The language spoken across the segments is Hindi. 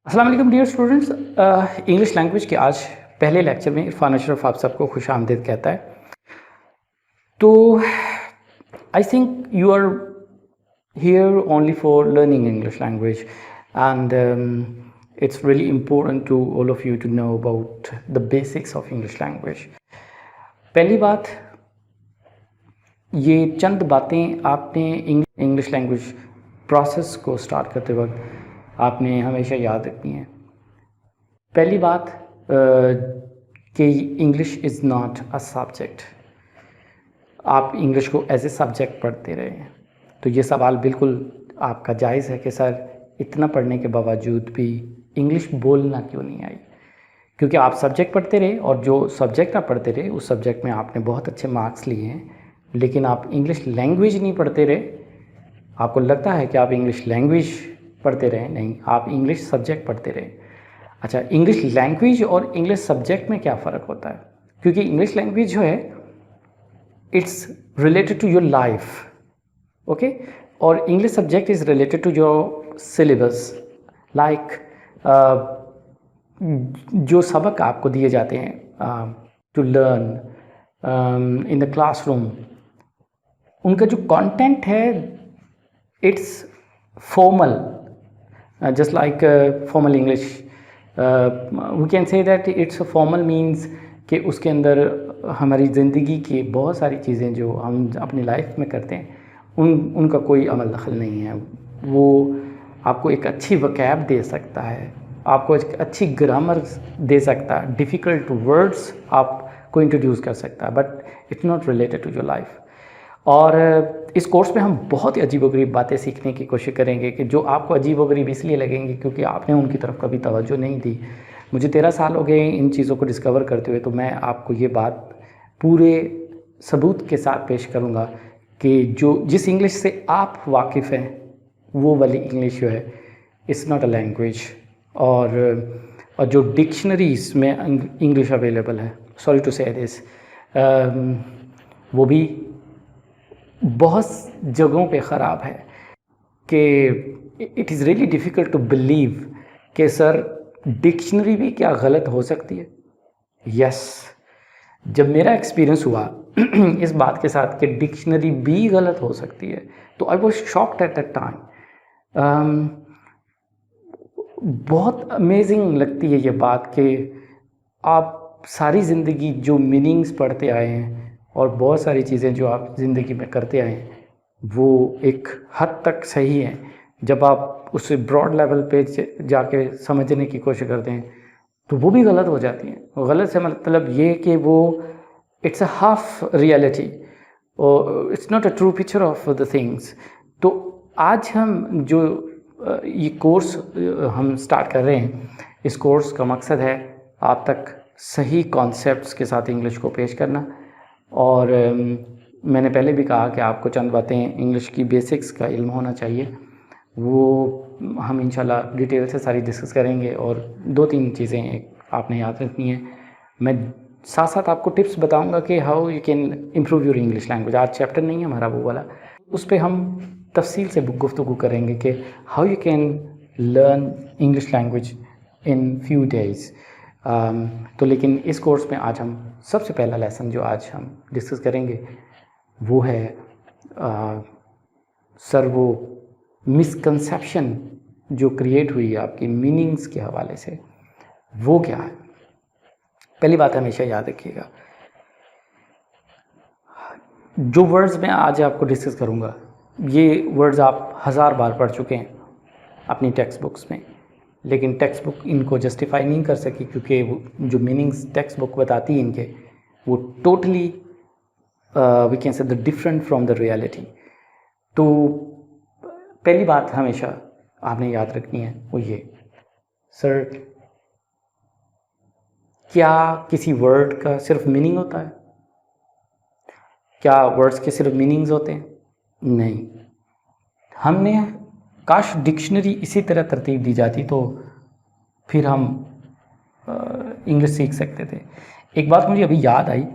अस्सलाम वालेकुम डियर स्टूडेंट्स। इंग्लिश लैंग्वेज के आज पहले लेक्चर में इरफान अशरफ आप सबको खुश आमदीद कहता है। तो I think you are here only for learning English language, and it's really important to all of you to know about the basics of English language. पहली बात, ये चंद बातें आपने इंग्लिश लैंग्वेज प्रोसेस को स्टार्ट करते वक्त आपने हमेशा याद रखनी है। पहली बात कि English is not a subject. आप इंग्लिश को एज ए सब्जेक्ट पढ़ते रहे हैं, तो ये सवाल बिल्कुल आपका जायज़ है कि सर इतना पढ़ने के बावजूद भी इंग्लिश बोलना क्यों नहीं आई। क्योंकि आप सब्जेक्ट पढ़ते रहे और जो सब्जेक्ट आप पढ़ते रहे उस सब्जेक्ट में आपने बहुत अच्छे मार्क्स लिए हैं, लेकिन आप इंग्लिश लैंग्वेज नहीं पढ़ते रहे। आपको लगता है कि आप इंग्लिश लैंग्वेज पढ़ते रहे, नहीं, आप इंग्लिश सब्जेक्ट पढ़ते रहे। अच्छा, इंग्लिश लैंग्वेज और इंग्लिश सब्जेक्ट में क्या फ़र्क होता है? क्योंकि इंग्लिश लैंग्वेज जो है it's related to your life, okay, और English subject is related to your syllabus. Like जो सबक आपको दिए जाते हैं to learn in the classroom, उनका जो कंटेंट है it's formal, just like formal English, we can say that it's a formal means कि उसके अंदर हमारी ज़िंदगी की बहुत सारी चीज़ें जो हम अपनी लाइफ में करते हैं उनका कोई अमल दखल नहीं है। वो आपको एक अच्छी वकैब दे सकता है, आपको एक अच्छी ग्रामर दे सकता है, डिफ़िकल्ट वर्ड्स आपको इंट्रोड्यूस कर सकता है, but it's not related to your life. और इस कोर्स में हम बहुत ही अजीबोगरीब बातें सीखने की कोशिश करेंगे कि जो आपको अजीबोगरीब इसलिए लगेंगी क्योंकि आपने उनकी तरफ कभी तवज्जो नहीं दी। मुझे 13 साल हो गए इन चीज़ों को डिस्कवर करते हुए, तो मैं आपको ये बात पूरे सबूत के साथ पेश करूँगा कि जिस इंग्लिश से आप वाकिफ़ हैं वो वाली इंग्लिश जो है इट्स नॉट अ लैंग्वेज। और जो डिक्शनरीज़ में इंग्लिश अवेलेबल है, सॉरी टू से दिस, वो भी बहुत जगहों पे ख़राब है कि it is really difficult to believe कि सर डिक्शनरी भी क्या गलत हो सकती है। यस, जब मेरा एक्सपीरियंस हुआ इस बात के साथ कि डिक्शनरी भी गलत हो सकती है, तो I was shocked at that time. बहुत अमेजिंग लगती है ये बात कि आप सारी ज़िंदगी जो मीनिंग्स पढ़ते आए हैं और बहुत सारी चीज़ें जो आप ज़िंदगी में करते आए हैं वो एक हद तक सही है। जब आप उसे ब्रॉड लेवल पे जाके समझने की कोशिश करते हैं तो वो भी गलत हो जाती हैं। गलत से मतलब ये कि वो इट्स अ हाफ रियलिटी और it's not a true picture of the things. तो आज हम जो ये कोर्स हम स्टार्ट कर रहे हैं, इस कोर्स का मकसद है आप तक सही कॉन्सेप्ट्स के साथ इंग्लिश को पेश करना। और मैंने पहले भी कहा कि आपको चंद बातें इंग्लिश की बेसिक्स का इल्म होना चाहिए, वो हम इंशाल्लाह डिटेल से सारी डिस्कस करेंगे। और 2-3 चीज़ें आपने याद रखनी है। मैं साथ साथ आपको टिप्स बताऊंगा कि how you can improve your English language. आज चैप्टर नहीं है हमारा वो वाला, उस पर हम तफसील से गुफ्तगू करेंगे कि how you can learn English language in few days. तो लेकिन इस कोर्स में आज हम सबसे पहला लेसन जो आज हम डिस्कस करेंगे वो है सर वो मिसकंसेप्शन जो क्रिएट हुई है आपकी मीनिंग्स के हवाले से, वो क्या है। पहली बात हमेशा याद रखिएगा, जो वर्ड्स मैं आज आपको डिस्कस करूँगा ये वर्ड्स आप 1000 बार पढ़ चुके हैं अपनी टेक्स्ट बुक्स में, लेकिन टेक्स्ट बुक इनको जस्टिफाई नहीं कर सकी क्योंकि वो जो मीनिंग्स टेक्स्ट बुक बताती है इनके वो totally we can say the different from the reality. तो पहली बात हमेशा आपने याद रखनी है वो ये, सर क्या किसी वर्ड का सिर्फ मीनिंग होता है? क्या वर्ड्स के सिर्फ मीनिंग्स होते हैं? नहीं। हमने काश डिक्शनरी इसी तरह तरतीब दी जाती तो फिर हम इंग्लिश सीख सकते थे। एक बात मुझे अभी याद आई,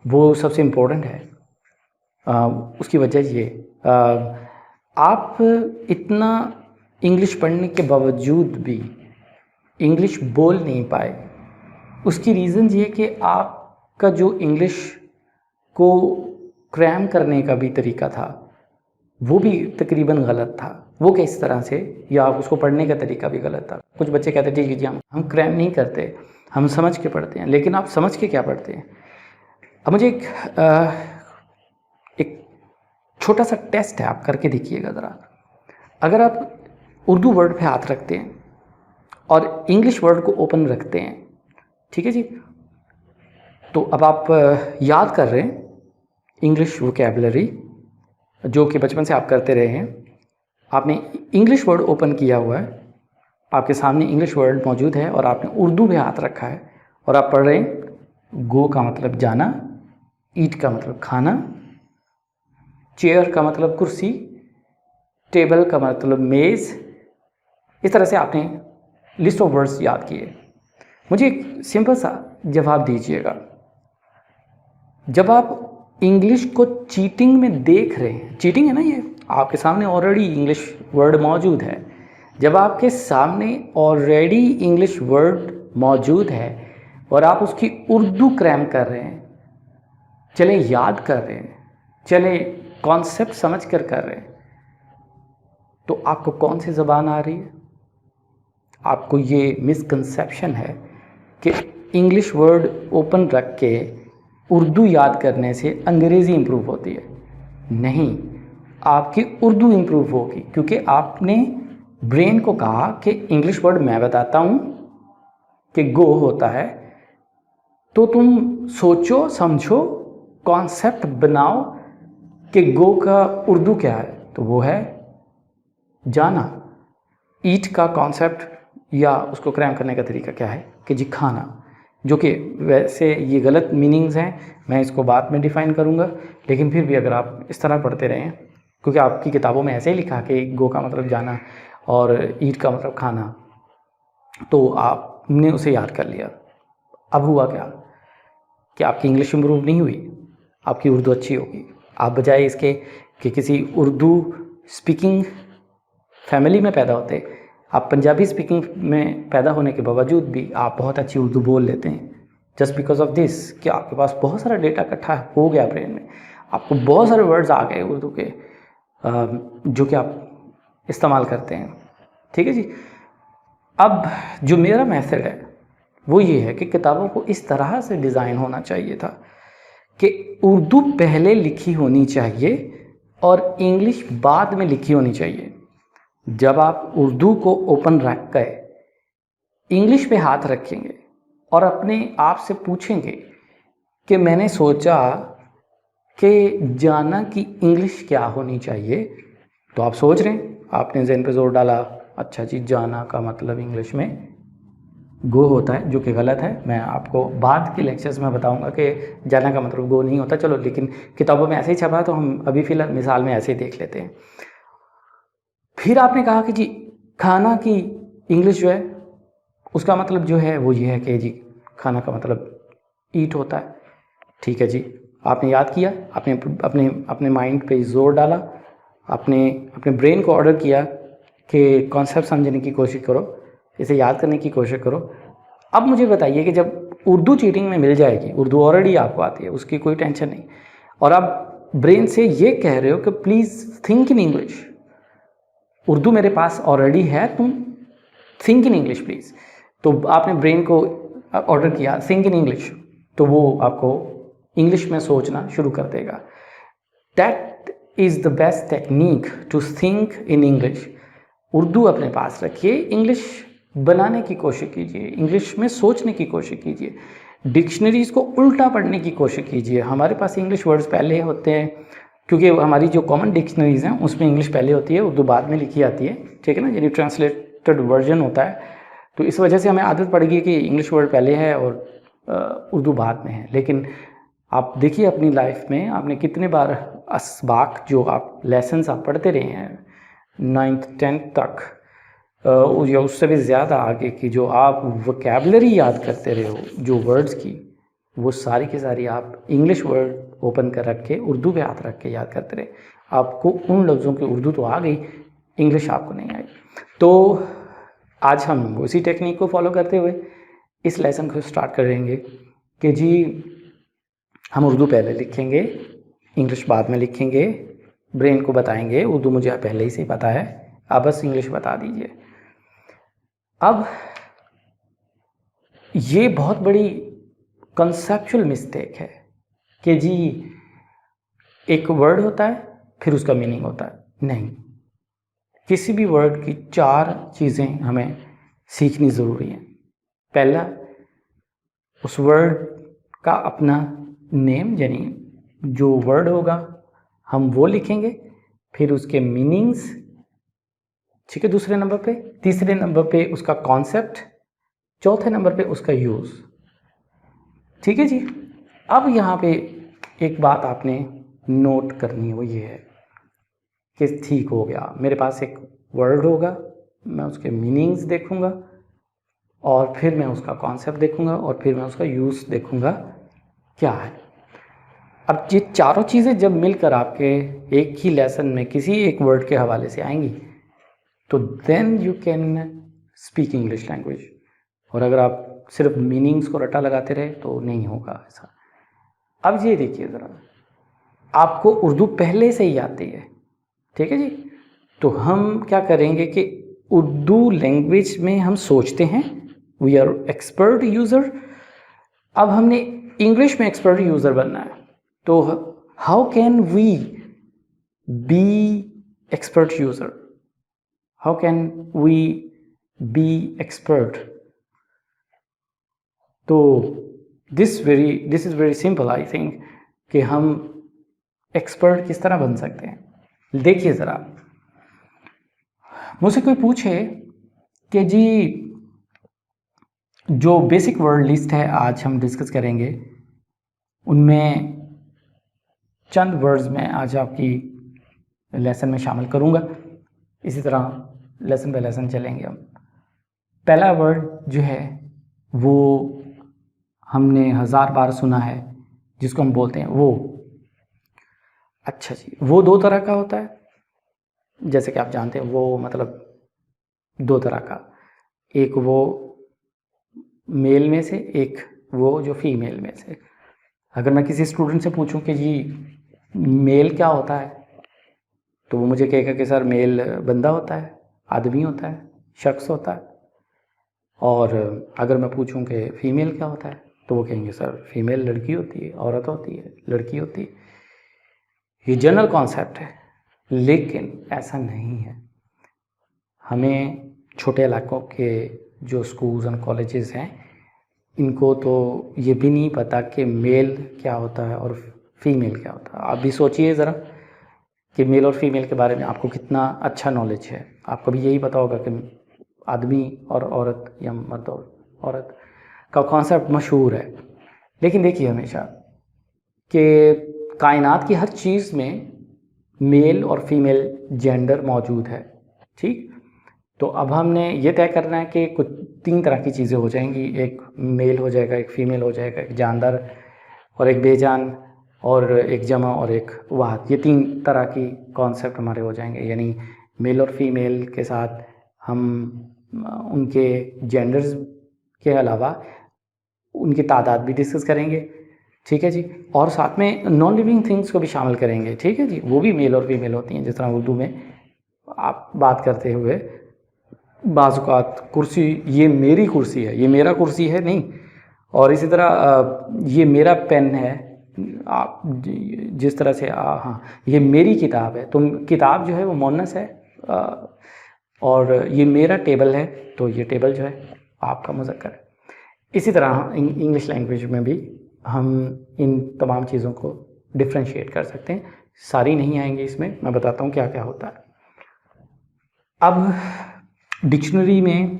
वो सबसे इम्पोर्टेंट है। उसकी वजह ये, आप इतना इंग्लिश पढ़ने के बावजूद भी इंग्लिश बोल नहीं पाए, उसकी रीज़न ये कि आपका जो इंग्लिश को क्रैम करने का भी तरीका था वो भी तकरीबन गलत था। वो किस तरह से, या आप उसको पढ़ने का तरीका भी गलत था। कुछ बच्चे कहते थे कि जी हम क्रैम नहीं करते, हम समझ के पढ़ते हैं, लेकिन आप समझ के क्या पढ़ते हैं। अब मुझे एक छोटा सा टेस्ट है, आप करके देखिएगा ज़रा। अगर आप उर्दू वर्ड पे हाथ रखते हैं और इंग्लिश वर्ड को ओपन रखते हैं, ठीक है जी, तो अब आप याद कर रहे हैं इंग्लिश वोकैबुलरी जो कि बचपन से आप करते रहे हैं। आपने इंग्लिश वर्ड ओपन किया हुआ है, आपके सामने इंग्लिश वर्ड मौजूद है और आपने उर्दू में हाथ रखा है और आप पढ़ रहे हैं गो का मतलब जाना, ईट का मतलब खाना, चेयर का मतलब कुर्सी, टेबल का मतलब मेज़। इस तरह से आपने लिस्ट ऑफ वर्ड्स याद किए। मुझे एक सिंपल सा जवाब दीजिएगा, जब आप इंग्लिश को चीटिंग में देख रहे हैं, चीटिंग है ना, ये आपके सामने ऑलरेडी इंग्लिश वर्ड मौजूद है, जब आपके सामने ऑलरेडी इंग्लिश वर्ड मौजूद है और आप उसकी उर्दू क्रैम कर रहे हैं, चले याद कर रहे हैं, चले कॉन्सेप्ट समझ कर रहे हैं, तो आपको कौन सी ज़बान आ रही है? आपको ये मिसकंसेप्शन है कि इंग्लिश वर्ड ओपन रख के उर्दू याद करने से अंग्रेज़ी इम्प्रूव होती है। नहीं, आपकी उर्दू इम्प्रूव होगी, क्योंकि आपने ब्रेन को कहा कि इंग्लिश वर्ड मैं बताता हूँ कि गो होता है, तो तुम सोचो, समझो, कॉन्सेप्ट बनाओ कि गो का उर्दू क्या है, तो वो है जाना। ईट का कॉन्सेप्ट या उसको क्रैम करने का तरीका क्या है कि जी खाना, जो कि वैसे ये गलत मीनिंग्स हैं, मैं इसको बाद में डिफ़ाइन करूँगा, लेकिन फिर भी अगर आप इस तरह पढ़ते रहें, क्योंकि आपकी किताबों में ऐसे ही लिखा कि गो का मतलब जाना और ईट का मतलब खाना, तो आपने उसे याद कर लिया। अब हुआ क्या कि आपकी इंग्लिश इम्प्रूव नहीं हुई, आपकी उर्दू अच्छी होगी। आप बजाय इसके कि किसी उर्दू स्पीकिंग फैमिली में पैदा होते, आप पंजाबी स्पीकिंग में पैदा होने के बावजूद भी आप बहुत अच्छी उर्दू बोल लेते हैं, जस्ट बिकॉज ऑफ दिस कि आपके पास बहुत सारा डेटा इकट्ठा हो गया ब्रेन में, आपको बहुत सारे वर्ड्स आ गए उर्दू के जो कि आप इस्तेमाल करते हैं। ठीक है जी। अब जो मेरा मेथड है वो ये है कि किताबों को इस तरह से डिज़ाइन होना चाहिए था कि उर्दू पहले लिखी होनी चाहिए और इंग्लिश बाद में लिखी होनी चाहिए। जब आप उर्दू को ओपन रख गए, इंग्लिश पे हाथ रखेंगे और अपने आप से पूछेंगे कि मैंने सोचा कि जाना की इंग्लिश क्या होनी चाहिए, तो आप सोच रहे हैं, आपने ज़हन पे जोर डाला, अच्छा जी जाना का मतलब इंग्लिश में गो होता है, जो कि गलत है। मैं आपको बाद के लेक्चर्स में बताऊंगा कि जाना का मतलब गो नहीं होता, चलो, लेकिन किताबों में ऐसे ही छपा है तो हम अभी फ़िलहाल मिसाल में ऐसे ही देख लेते हैं। फिर आपने कहा कि जी खाना की इंग्लिश जो है उसका मतलब जो है वो ये है कि जी खाना का मतलब ईट होता है। ठीक है जी, आपने याद किया, आपने अपने अपने माइंड पे जोर डाला, आपने अपने ब्रेन को ऑर्डर किया कि कॉन्सेप्ट समझने की कोशिश करो, इसे याद करने की कोशिश करो। अब मुझे बताइए कि जब उर्दू चीटिंग में मिल जाएगी, उर्दू ऑलरेडी आपको आती है, उसकी कोई टेंशन नहीं, और आप ब्रेन से ये कह रहे हो कि please think in English, Urdu मेरे पास ऑलरेडी है, तुम थिंक इन इंग्लिश प्लीज़, तो आपने ब्रेन को ऑर्डर किया थिंक इन इंग्लिश, तो वो आपको इंग्लिश में सोचना शुरू कर देगा। That is the best technique to think in English. Urdu अपने पास रखिए, इंग्लिश बनाने की कोशिश कीजिए, इंग्लिश में सोचने की कोशिश कीजिए, डिक्शनरीज़ को उल्टा पढ़ने की कोशिश कीजिए। हमारे पास इंग्लिश वर्ड्स पहले होते हैं, क्योंकि हमारी जो कॉमन डिक्शनरीज़ हैं उसमें इंग्लिश पहले होती है, उर्दू बाद में लिखी आती है, ठीक है ना, यानी ट्रांसलेटेड वर्जन होता है। तो इस वजह से हमें आदत पड़ गई कि इंग्लिश वर्ड पहले है और उर्दू बाद में है। लेकिन आप देखिए अपनी लाइफ में आपने कितने बार असबाक जो आप लेसन्स आप पढ़ते रहे हैं 9th 10th तक या उससे भी ज़्यादा आगे की, जो आप वोकैबुलरी याद करते रहे हो जो वर्ड्स की, वो सारी की सारी आप इंग्लिश वर्ड ओपन कर रख के उर्दू पे हाथ रख के याद करते रहे। आपको उन लफ्ज़ों की उर्दू तो आ गई, इंग्लिश आपको नहीं आई। तो आज हम उसी टेक्निक को फॉलो करते हुए इस लेसन को स्टार्ट करेंगे कि जी हम उर्दू पहले लिखेंगे, इंग्लिश बाद में लिखेंगे, ब्रेन को बताएंगे उर्दू मुझे पहले ही से पता है, आप बस इंग्लिश बता दीजिए। अब ये बहुत बड़ी कंसेप्चुअल मिस्टेक है कि जी एक वर्ड होता है फिर उसका मीनिंग होता है। नहीं, किसी भी वर्ड की 4 चीज़ें हमें सीखनी ज़रूरी हैं। पहला, उस वर्ड का अपना नेम, यानी जो वर्ड होगा हम वो लिखेंगे, फिर उसके मीनिंग्स, ठीक है, दूसरे नंबर पे, तीसरे नंबर पे उसका कॉन्सेप्ट, चौथे नंबर पे उसका यूज़। ठीक है जी। अब यहाँ पे एक बात आपने नोट करनी है, वो ये है कि ठीक हो गया, मेरे पास एक वर्ड होगा, मैं उसके मीनिंग्स देखूँगा और फिर मैं उसका कॉन्सेप्ट देखूँगा और फिर मैं उसका यूज़ देखूँगा क्या है। अब ये चारों चीज़ें जब मिलकर आपके एक ही लेसन में किसी एक वर्ड के हवाले से आएंगी तो then you can speak English language. और अगर आप सिर्फ मीनिंग्स को रटा लगाते रहे तो नहीं होगा ऐसा। अब ये देखिए ज़रा, आपको उर्दू पहले से ही आती है, ठीक है जी, तो हम क्या करेंगे कि उर्दू लैंग्वेज में हम सोचते हैं, वी आर एक्सपर्ट यूज़र। अब हमने इंग्लिश में एक्सपर्ट यूज़र बनना है, तो how can we be expert user, how can we be expert? तो this is very simple I think कि हम एक्सपर्ट किस तरह बन सकते हैं। देखिए ज़रा, मुझसे कोई पूछे कि जी जो बेसिक वर्ड लिस्ट है आज हम डिस्कस करेंगे, उनमें चंद वर्ड्स मैं आज आपकी लेसन में शामिल करूंगा। इसी तरह लेसन बाय लेसन चलेंगे हम। पहला वर्ड जो है वो हमने 1000 बार सुना है, जिसको हम बोलते हैं वो। अच्छा जी, वो 2 तरह का होता है, जैसे कि आप जानते हैं, वो मतलब 2 तरह का, एक वो मेल में से, एक वो जो फीमेल में से। अगर मैं किसी स्टूडेंट से पूछूं कि जी मेल क्या होता है, तो वो मुझे कहेगा कि सर मेल बंदा होता है, आदमी होता है, शख्स होता है। और अगर मैं पूछूं कि फ़ीमेल क्या होता है, तो वो कहेंगे सर फीमेल लड़की होती है, औरत होती है, लड़की होती है। ये जनरल कॉन्सेप्ट है, लेकिन ऐसा नहीं है। हमें छोटे इलाकों के जो स्कूल्स और कॉलेजेस हैं, इनको तो ये भी नहीं पता कि मेल क्या होता है और फीमेल क्या होता है। आप भी सोचिए ज़रा कि मेल और फीमेल के बारे में आपको कितना अच्छा नॉलेज है। आपको भी यही पता होगा कि आदमी और औरत या मर्द और औरत का कॉन्सेप्ट मशहूर है, लेकिन देखिए हमेशा कि कायनात की हर चीज़ में मेल और फीमेल जेंडर मौजूद है, ठीक। तो अब हमने ये तय करना है कि कुछ 3 तरह की चीज़ें हो जाएंगी, एक मेल हो जाएगा, एक फ़ीमेल हो जाएगा, एक जानदार और एक बेजान, और एक जमा और एक वाहद। ये 3 तरह की कॉन्सेप्ट हमारे हो जाएंगे, यानी मेल और फीमेल के साथ हम उनके जेंडर्स के अलावा उनकी तादाद भी डिस्कस करेंगे, ठीक है जी, और साथ में नॉन लिविंग थिंग्स को भी शामिल करेंगे, ठीक है जी, वो भी मेल और फीमेल होती हैं। जिस तरह उर्दू में आप बात करते हुए बाज़ औक़ात कुर्सी, ये मेरी कुर्सी है, ये मेरा कुर्सी है नहीं, और इसी तरह ये मेरा पेन है, आप जिस तरह से हाँ ये मेरी किताब है, तो किताब जो है वो मुअन्नस है, और ये मेरा टेबल है, तो ये टेबल जो है आपका मुज़क्कर है। इसी तरह इंग्लिश लैंग्वेज में भी हम इन तमाम चीज़ों को डिफ्रेंशिएट कर सकते हैं। सारी नहीं आएंगी इसमें, मैं बताता हूँ क्या क्या होता है। अब डिक्शनरी में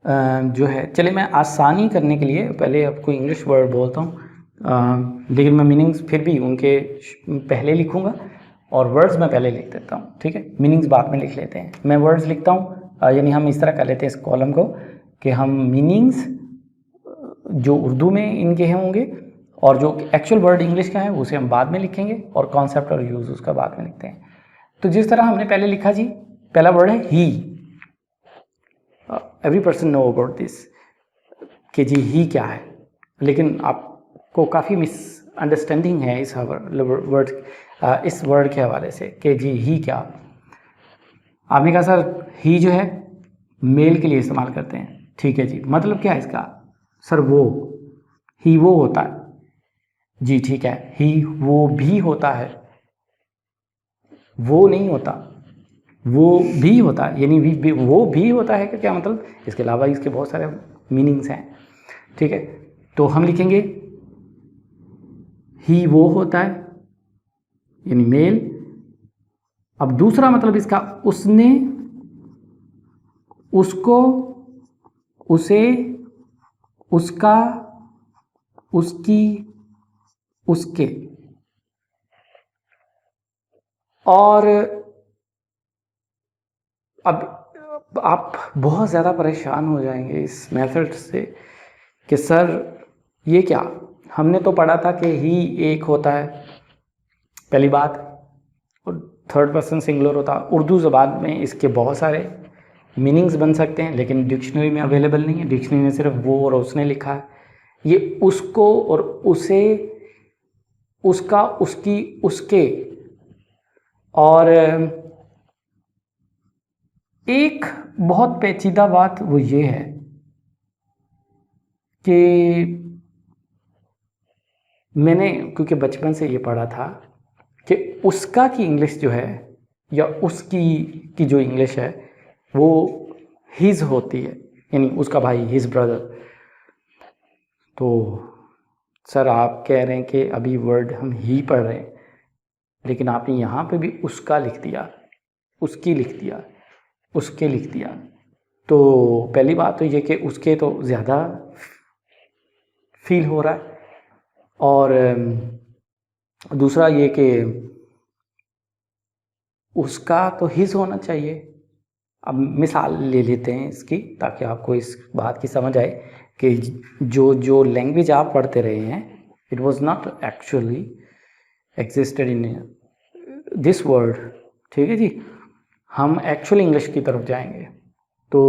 जो है, चले मैं आसानी करने के लिए पहले आपको इंग्लिश वर्ड बोलता हूँ, लेकिन मैं मीनिंग्स फिर भी उनके पहले लिखूँगा और वर्ड्स मैं पहले लिख देता हूँ, ठीक है, मीनिंग्स बाद में लिख लेते हैं। मैं वर्ड्स लिखता हूँ, यानी हम इस तरह कर लेते हैं इस कॉलम को कि हम मीनिंग्स जो उर्दू में इनके हैं होंगे और जो एक्चुअल वर्ड इंग्लिश का है उसे हम बाद में लिखेंगे, और कॉन्सेप्ट और यूज़ उसका बाद में लिखते हैं। तो जिस तरह हमने पहले लिखा जी, पहला वर्ड है he, every person know about this कि जी ही क्या है, लेकिन आपको काफ़ी मिसअंडरस्टैंडिंग है इस वर्ड के हवाले से कि जी ही क्या। आपने कहा सर ही जो है मेल के लिए इस्तेमाल करते हैं, ठीक है जी, मतलब क्या है इसका? सर वो, ही वो होता है जी, ठीक है, ही वो भी होता है, वो नहीं होता, वो भी होता है, यानी वो भी होता है क्या मतलब? इसके अलावा इसके बहुत सारे मीनिंग्स हैं, ठीक है। तो हम लिखेंगे ही वो होता है यानी मेल। अब दूसरा मतलब इसका उसने, उसको, उसे, उसका, उसकी, उसके। और अब आप बहुत ज़्यादा परेशान हो जाएंगे इस मेथड से कि सर ये क्या, हमने तो पढ़ा था कि ही एक होता है पहली बात, और थर्ड पर्सन सिंगुलर होता है। उर्दू ज़बान में इसके बहुत सारे मीनिंग्स बन सकते हैं, लेकिन डिक्शनरी में अवेलेबल नहीं है। डिक्शनरी में सिर्फ वो और उसने लिखा है। ये उसको और उसे, उसका, उसकी, उसके। और एक बहुत पेचीदा बात वो ये है कि मैंने क्योंकि बचपन से ये पढ़ा था कि उसका की इंग्लिश जो है या उसकी की जो इंग्लिश है वो हिज होती है, यानी उसका भाई, हिज ब्रदर। तो सर आप कह रहे हैं कि अभी वर्ड हम ही पढ़ रहे हैं, लेकिन आपने यहाँ पे भी उसका लिख दिया, उसकी लिख दिया, उसके लिख दिया। तो पहली बात तो ये कि उसके तो ज़्यादा फील हो रहा है, और दूसरा ये कि उसका तो हिज होना चाहिए। अब मिसाल ले लेते हैं इसकी, ताकि आपको इस बात की समझ आए कि जो लैंग्वेज आप पढ़ते रहे हैं, it was not actually existed in this word, ठीक है जी। हम एक्चुअल इंग्लिश की तरफ जाएंगे तो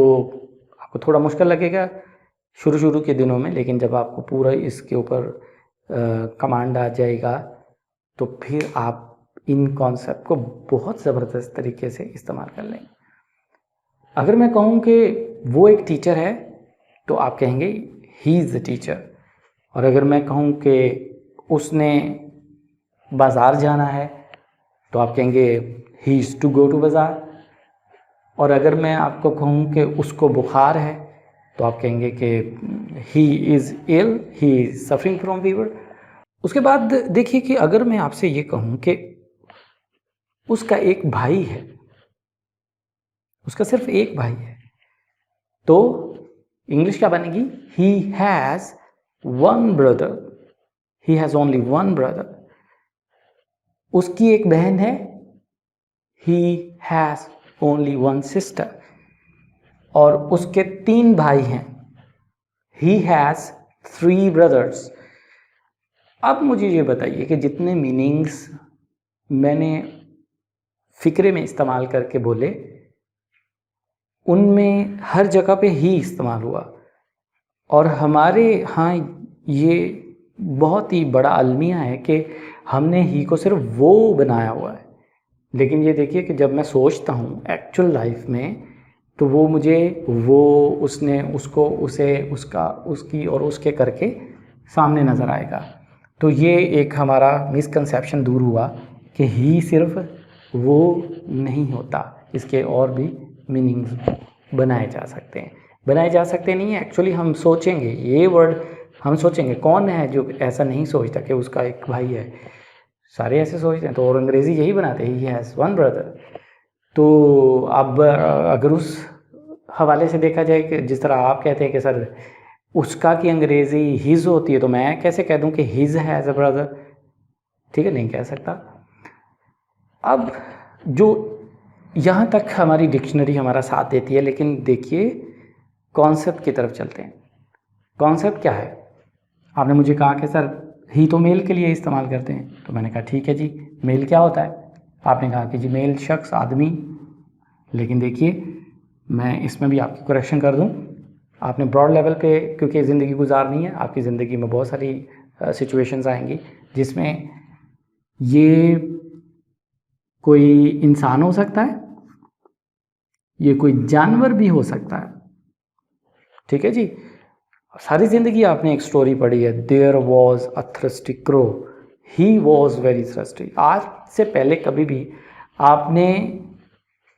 आपको थोड़ा मुश्किल लगेगा शुरू के दिनों में, लेकिन जब आपको पूरा इसके ऊपर कमांड आ जाएगा तो फिर आप इन कॉन्सेप्ट को बहुत ज़बरदस्त तरीके से इस्तेमाल कर लेंगे। अगर मैं कहूँ कि वो एक टीचर है तो आप कहेंगे ही इज़ द टीचर। और अगर मैं कहूँ कि उसने बाज़ार जाना है तो आप कहेंगे he is to go to bazaar. और अगर मैं आपको कहूँ कि उसको बुखार है तो आप कहेंगे कि he is ill, he is suffering from fever. उसके बाद देखिए कि अगर मैं आपसे ये कहूँ कि उसका एक भाई है, उसका सिर्फ एक भाई है, तो इंग्लिश क्या बनेगी? He has one brother, he has only one brother. उसकी एक बहन है, he has only one sister. और उसके 3 भाई हैं, ही हैज़ 3 ब्रदर्स। अब मुझे ये बताइए कि जितने मीनिंग्स मैंने फ़िक्रे में इस्तेमाल करके बोले, उनमें हर जगह पे ही इस्तेमाल हुआ। और हमारे यहाँ ये बहुत ही बड़ा अलमिया है कि हमने ही को सिर्फ वो बनाया हुआ है। लेकिन ये देखिए कि जब मैं सोचता हूँ एक्चुअल लाइफ में, तो वो मुझे वो, उसने, उसको, उसे, उसका, उसकी और उसके करके सामने नज़र आएगा। तो ये एक हमारा मिसकंसेप्शन दूर हुआ कि ही सिर्फ वो नहीं होता, इसके और भी मीनिंग्स बनाए जा सकते हैं। बनाए जा सकते नहीं है, एक्चुअली हम सोचेंगे ये वर्ड, हम सोचेंगे कौन है जो ऐसा नहीं सोचता कि उसका एक भाई है। सारे ऐसे सोचते हैं, तो और अंग्रेज़ी यही बनाते हैं, ही हैज़ वन ब्रदर। तो अब अगर उस हवाले से देखा जाए कि जिस तरह आप कहते हैं कि सर उसका की अंग्रेज़ी हिज होती है, तो मैं कैसे कह दूं कि हिज हैज़ अ ब्रदर? ठीक है, नहीं कह सकता। अब जो यहाँ तक हमारी डिक्शनरी हमारा साथ देती है, लेकिन देखिए कॉन्सेप्ट की तरफ चलते हैं। कॉन्सेप्ट क्या है? आपने मुझे कहा कि सर ही तो मेल के लिए इस्तेमाल करते हैं, तो मैंने कहा ठीक है जी, मेल क्या होता है? आपने कहा कि जी मेल शख्स, आदमी। लेकिन देखिए मैं इसमें भी आपकी करेक्शन कर दूं। आपने ब्रॉड लेवल पे क्योंकि ज़िंदगी गुजारनी है, आपकी ज़िंदगी में बहुत सारी सिचुएशंस आएंगी जिसमें ये कोई इंसान हो सकता है, ये कोई जानवर भी हो सकता है। ठीक है जी। सारी ज़िंदगी आपने एक स्टोरी पढ़ी है, there was a thirsty crow, he was very thirsty. आज से पहले कभी भी आपने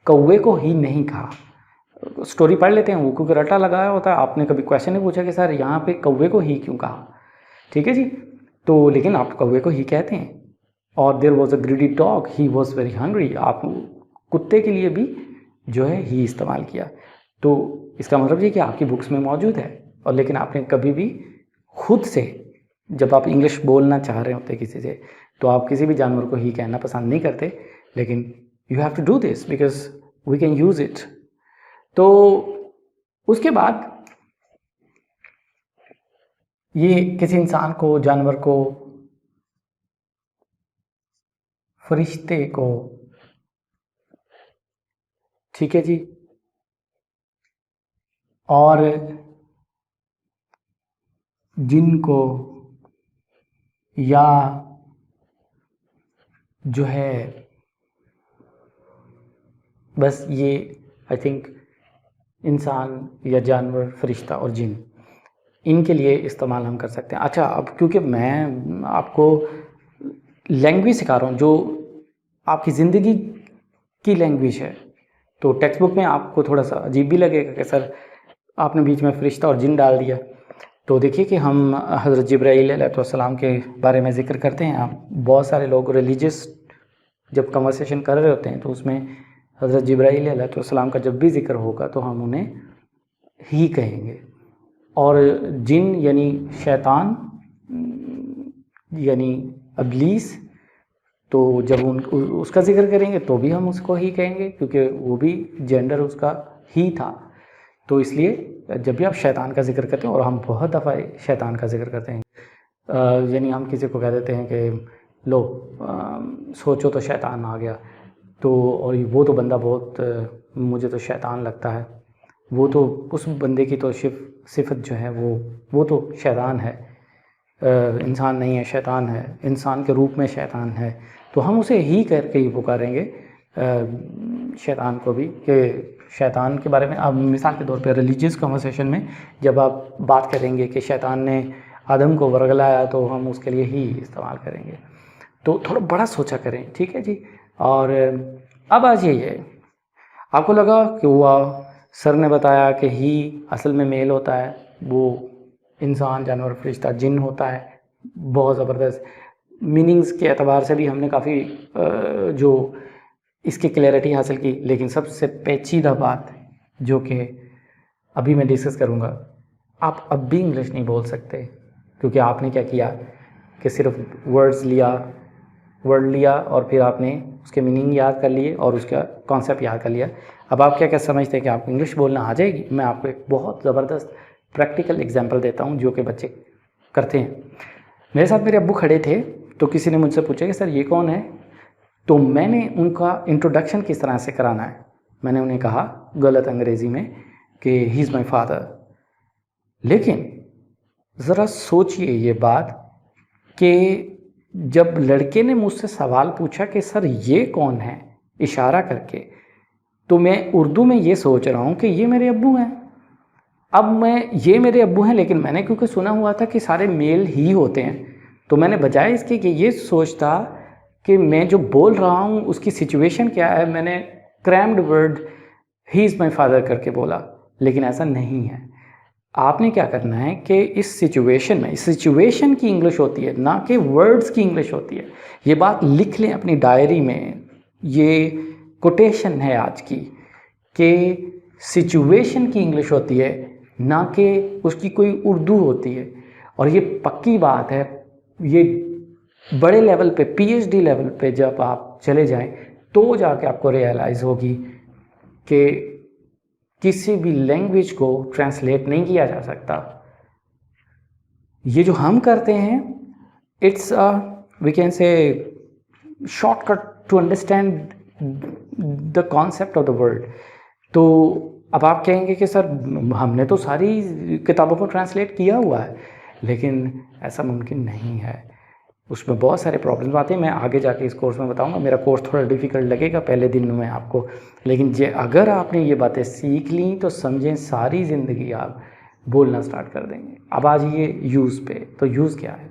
कौवे को ही नहीं कहा। स्टोरी पढ़ लेते हैं वो, क्योंकि रटा लगाया होता है, आपने कभी क्वेश्चन नहीं पूछा कि सर यहाँ पे कौवे को ही क्यों कहा। ठीक है जी। तो लेकिन आप कौवे को ही कहते हैं। और there was a greedy dog, he was very hungry, आप कुत्ते के लिए भी जो है ही इस्तेमाल किया। तो इसका मतलब ये कि आपकी बुक्स में मौजूद है, और लेकिन आपने कभी भी खुद से, जब आप इंग्लिश बोलना चाह रहे होते किसी से, तो आप किसी भी जानवर को ही कहना पसंद नहीं करते, लेकिन you have to do this because we can use it. तो उसके बाद ये किसी इंसान को, जानवर को, फरिश्ते को, ठीक है जी, और जिनको, या जो है बस ये आई थिंक इंसान या जानवर, फरिश्ता और जिन, इनके लिए इस्तेमाल हम कर सकते हैं। अच्छा, अब क्योंकि मैं आपको लैंग्वेज सिखा रहा हूँ जो आपकी ज़िंदगी की लैंग्वेज है, तो टेक्स्ट बुक में आपको थोड़ा सा अजीब भी लगेगा कि सर आपने बीच में फरिश्ता और जिन डाल दिया। तो देखिए कि हम हज़रत जिब्राईल अलैहिस्सलाम के बारे में ज़िक्र करते हैं। आप बहुत सारे लोग रिलीजियस जब कन्वर्सेशन कर रहे होते हैं तो उसमें हज़रत जिब्राईल अलैहिस्सलाम का जब भी ज़िक्र होगा तो हम उन्हें ही कहेंगे। और जिन यानी शैतान यानी इब्लीस, तो जब उसका जिक्र करेंगे तो भी हम उसको ही कहेंगे, क्योंकि वो भी जेंडर उसका ही था। तो इसलिए जब भी आप शैतान का जिक्र करते हैं, और हम बहुत दफ़ा शैतान का जिक्र करते हैं, यानी हम किसी को कह देते हैं कि लो सोचो तो शैतान आ गया, तो और वो तो बंदा बहुत मुझे तो शैतान लगता है, वो तो उस बंदे की तो सिफत जो है वो तो शैतान है, इंसान नहीं है, शैतान है, इंसान के रूप में शैतान है। तो हम उसे ही करके ही पुकारेंगे शैतान को भी, कि शैतान के बारे में। अब मिसाल के तौर पे रिलीजियस कन्वर्सेशन में जब आप बात करेंगे कि शैतान ने आदम को वरगलाया, तो हम उसके लिए ही इस्तेमाल करेंगे। तो थोड़ा बड़ा सोचा करें, ठीक है जी। और अब आज ये है, आपको लगा कि वो सर ने बताया कि ही असल में मेल होता है, वो इंसान, जानवर, फरिश्ता, जिन होता है। बहुत ज़बरदस्त मीनिंग्स के एतबार से भी हमने काफ़ी जो इसकी क्लैरिटी हासिल की। लेकिन सबसे पेचीदा बात जो कि अभी मैं डिस्कस करूँगा, आप अब भी इंग्लिश नहीं बोल सकते, क्योंकि आपने क्या किया कि सिर्फ वर्ड लिया और फिर आपने उसके मीनिंग याद कर लिए और उसका कॉन्सेप्ट याद कर लिया। अब आप क्या क्या समझते हैं कि आपको इंग्लिश बोलना आ जाएगी? मैं आपको एक बहुत ज़बरदस्त प्रैक्टिकल एग्जांपल देता हूँ जो कि बच्चे करते हैं। मेरे साथ मेरे अब्बू खड़े थे, तो किसी ने मुझसे पूछा कि सर ये कौन है? तो मैंने उनका इंट्रोडक्शन किस तरह से कराना है, मैंने उन्हें कहा गलत अंग्रेज़ी में कि ही इज़ माई फादर। लेकिन ज़रा सोचिए ये बात कि जब लड़के ने मुझसे सवाल पूछा कि सर ये कौन है, इशारा करके, तो मैं उर्दू में ये सोच रहा हूँ कि ये मेरे अब्बू हैं। अब ये मेरे अब्बू हैं, लेकिन मैंने क्योंकि सुना हुआ था कि सारे मेल ही होते हैं, तो मैंने बजाय इसके कि ये सोचता कि मैं जो बोल रहा हूँ उसकी सिचुएशन क्या है, मैंने crammed word he is my father करके बोला। लेकिन ऐसा नहीं है। आपने क्या करना है कि इस सिचुएशन में, इस सिचुएशन की इंग्लिश होती है, ना कि वर्ड्स की इंग्लिश होती है। ये बात लिख लें अपनी डायरी में, ये कोटेशन है आज की, कि सिचुएशन की इंग्लिश होती है, ना कि उसकी कोई उर्दू होती है। और ये पक्की बात है, ये बड़े लेवल पे, पीएचडी लेवल पे जब आप चले जाएं तो जाके आपको रियलाइज़ होगी कि किसी भी लैंग्वेज को ट्रांसलेट नहीं किया जा सकता। ये जो हम करते हैं, it's we can say shortcut to understand the concept of the word. तो अब आप कहेंगे कि सर हमने तो सारी किताबों को ट्रांसलेट किया हुआ है, लेकिन ऐसा मुमकिन नहीं है। उसमें बहुत सारे प्रॉब्लम्स आते हैं। मैं आगे जाके इस कोर्स में बताऊंगा। मेरा कोर्स थोड़ा डिफ़िकल्ट लगेगा पहले दिन में आपको, लेकिन अगर आपने ये बातें सीख ली तो समझें सारी ज़िंदगी आप बोलना स्टार्ट कर देंगे। अब आ जाइए यूज़ पे। तो यूज़ क्या है?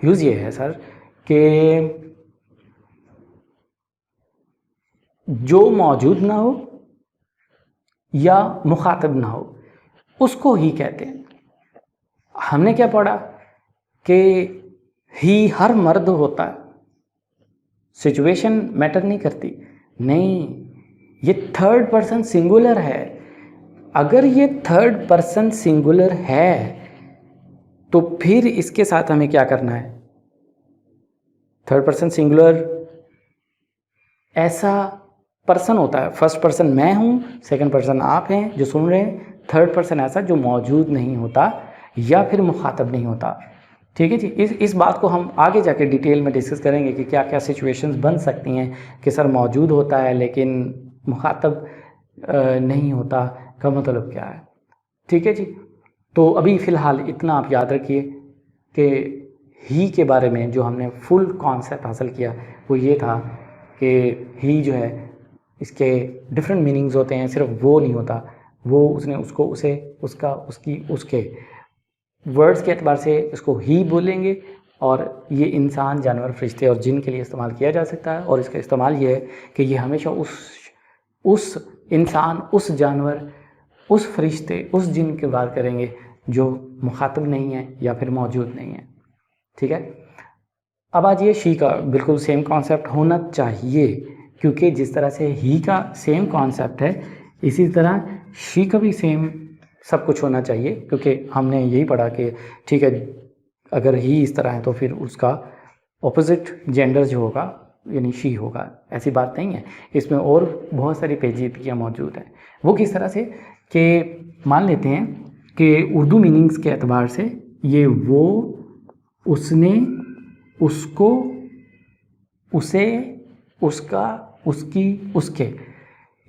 यूज़ ये है सर कि जो मौजूद ना हो या मुखातब ना हो उसको ही कहते हैं। हमने क्या पढ़ा कि ही हर मर्द होता है, सिचुएशन मैटर नहीं करती। नहीं, ये थर्ड पर्सन सिंगुलर है। अगर ये थर्ड पर्सन सिंगुलर है तो फिर इसके साथ हमें क्या करना है? थर्ड पर्सन सिंगुलर ऐसा पर्सन होता है, फर्स्ट पर्सन मैं हूँ, सेकंड पर्सन आप हैं जो सुन रहे हैं, थर्ड पर्सन ऐसा जो मौजूद नहीं होता या फिर मुखातब नहीं होता। ठीक है जी। इस बात को हम आगे जाके डिटेल में डिस्कस करेंगे कि क्या क्या सिचुएशंस बन सकती हैं कि सर मौजूद होता है लेकिन मुखातब नहीं होता, का मतलब क्या है। ठीक है जी। तो अभी फ़िलहाल इतना आप याद रखिए कि ही के बारे में जो हमने फुल कॉन्सेप्ट हासिल किया वो ये था कि ही जो है इसके डिफरेंट मीनिंग्स होते हैं। सिर्फ वो नहीं होता, वो उसने उसको उसे उसका उसकी उसके वर्ड्स के एतबार से इसको ही बोलेंगे। और ये इंसान, जानवर, फरिश्ते और जिन के लिए इस्तेमाल किया जा सकता है। और इसका इस्तेमाल ये है कि ये हमेशा उस इंसान, उस जानवर, उस फरिश्ते, उस जिन की बात करेंगे जो मुखातब नहीं है या फिर मौजूद नहीं है। ठीक है। अब आज ये शी का बिल्कुल सेम कॉन्सेप्ट होना चाहिए, क्योंकि जिस तरह से ही का सेम कॉन्सेप्ट है इसी तरह शी का भी सेम सब कुछ होना चाहिए। क्योंकि हमने यही पढ़ा कि ठीक है, अगर ही इस तरह है तो फिर उसका ऑपोजिट जेंडर जो होगा यानी शी होगा। ऐसी बात नहीं है, इसमें और बहुत सारी पेचीदगियाँ मौजूद हैं। वो किस तरह से कि मान लेते हैं कि उर्दू मीनिंग्स के एतबार से ये वो, उसने, उसको, उसे, उसका, उसकी, उसके,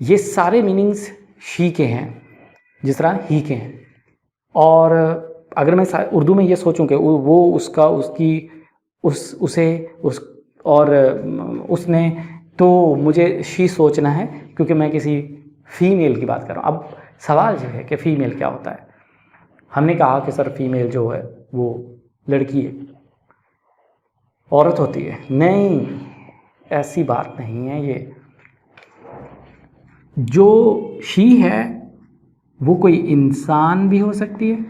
ये सारे मीनिंग्स शी के हैं जिस तरह ही के हैं। और अगर मैं उर्दू में ये सोचूं कि वो, उसका, उसकी, उसे, उस और उसने, तो मुझे शी सोचना है क्योंकि मैं किसी फीमेल की बात कर रहा हूँ। अब सवाल ये है कि फ़ीमेल क्या होता है। हमने कहा कि सर फीमेल जो है वो लड़की है, औरत होती है। नहीं, ऐसी बात नहीं है। ये जो शी है वो कोई इंसान भी हो सकती है,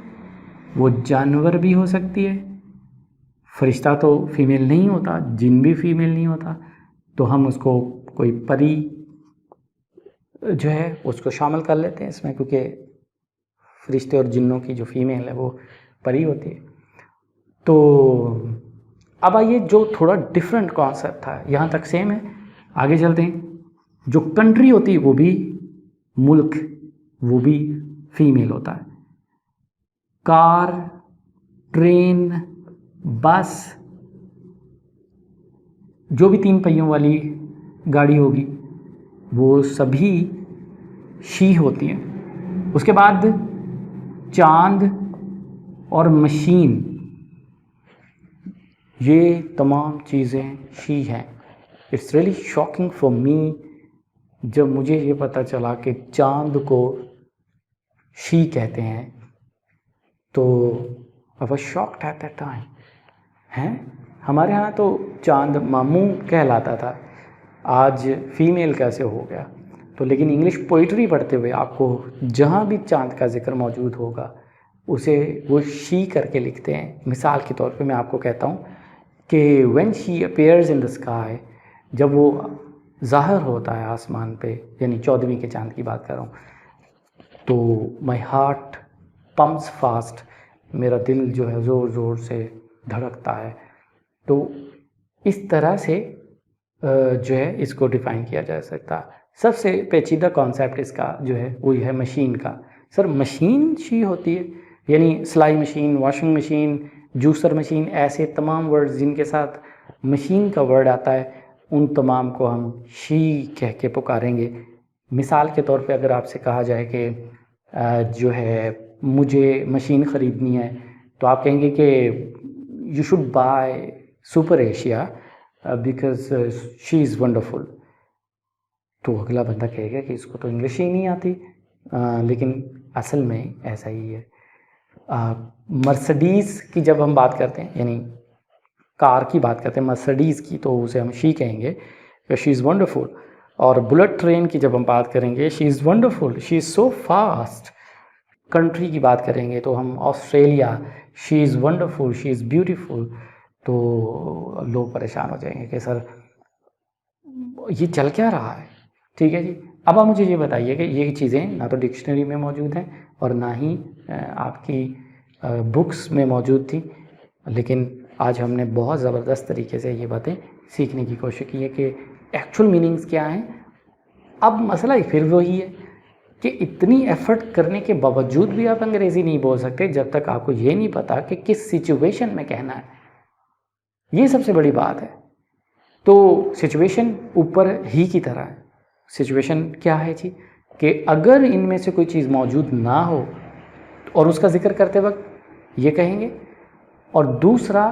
वो जानवर भी हो सकती है। फरिश्ता तो फीमेल नहीं होता, जिन भी फीमेल नहीं होता, तो हम उसको कोई परी जो है उसको शामिल कर लेते हैं इसमें, क्योंकि फरिश्ते और जिन्नों की जो फीमेल है वो परी होती है। तो अब आइए, जो थोड़ा डिफरेंट कॉन्सेप्ट था यहाँ तक सेम है, आगे चलते हैं। जो कंट्री होती है वो भी, मुल्क वो भी फीमेल होता है। कार, ट्रेन, बस, जो भी 3 पहियों वाली गाड़ी होगी वो सभी शी होती हैं। उसके बाद चांद और मशीन, ये तमाम चीज़ें शी हैं। It's really shocking for me जब मुझे ये पता चला कि चांद को शी कहते हैं, तो I was shocked at that time. हैं, हमारे यहाँ तो चांद मामू कहलाता था, आज फीमेल कैसे हो गया। तो लेकिन इंग्लिश पोइट्री पढ़ते हुए आपको जहाँ भी चांद का जिक्र मौजूद होगा उसे वो शी करके लिखते हैं। मिसाल के तौर पे मैं आपको कहता हूँ कि when she appears in the sky, जब वो ज़ाहिर होता है आसमान पे, यानी 14वीं के चांद की बात कर रहा हूँ, तो माई हार्ट पम्प्स फास्ट, मेरा दिल जो है ज़ोर ज़ोर से धड़कता है। तो इस तरह से जो है इसको डिफ़ाइन किया जा सकता है। सबसे पेचीदा कॉन्सेप्ट इसका जो है वो है मशीन का। सर मशीन शी होती है, यानी सिलाई machine, washing machine, juicer machine, ऐसे तमाम वर्ड्स जिनके साथ मशीन का वर्ड आता है उन तमाम को हम शी कह के पुकारेंगे। मिसाल के तौर पे अगर आपसे कहा जाए कि जो है मुझे मशीन ख़रीदनी है, तो आप कहेंगे कि you should by super Asia because she is wonderful. तो अगला बंदा कहेगा कि इसको तो इंग्लिश ही नहीं आती, लेकिन असल में ऐसा ही है। मर्सिडीज़ की जब हम बात करते हैं, यानी कार की बात करते हैं मर्सिडीज़ की, तो उसे हम शी कहेंगे, शी इज़ वंडरफुल। और बुलेट ट्रेन की जब हम बात करेंगे, she is wonderful, she is so fast. Country की बात करेंगे तो हम Australia, she is wonderful, she is beautiful. तो लोग परेशान हो जाएंगे कि सर ये चल क्या रहा है। ठीक है जी, अब आप मुझे ये बताइए कि ये चीज़ें ना तो डिक्शनरी में मौजूद हैं और ना ही आपकी बुक्स में मौजूद थी, लेकिन आज हमने बहुत ज़बरदस्त तरीके से ये बातें सीखने की कोशिश की है कि एक्चुअल मीनिंग्स क्या हैं। अब मसला फिर वही है कि इतनी एफ़र्ट करने के बावजूद भी आप अंग्रेज़ी नहीं बोल सकते जब तक आपको ये नहीं पता कि किस सिचुएशन में कहना है। ये सबसे बड़ी बात है। तो सिचुएशन ऊपर ही की तरह है। सिचुएशन क्या है जी, कि अगर इनमें से कोई चीज़ मौजूद ना हो और उसका जिक्र करते वक्त ये कहेंगे, और दूसरा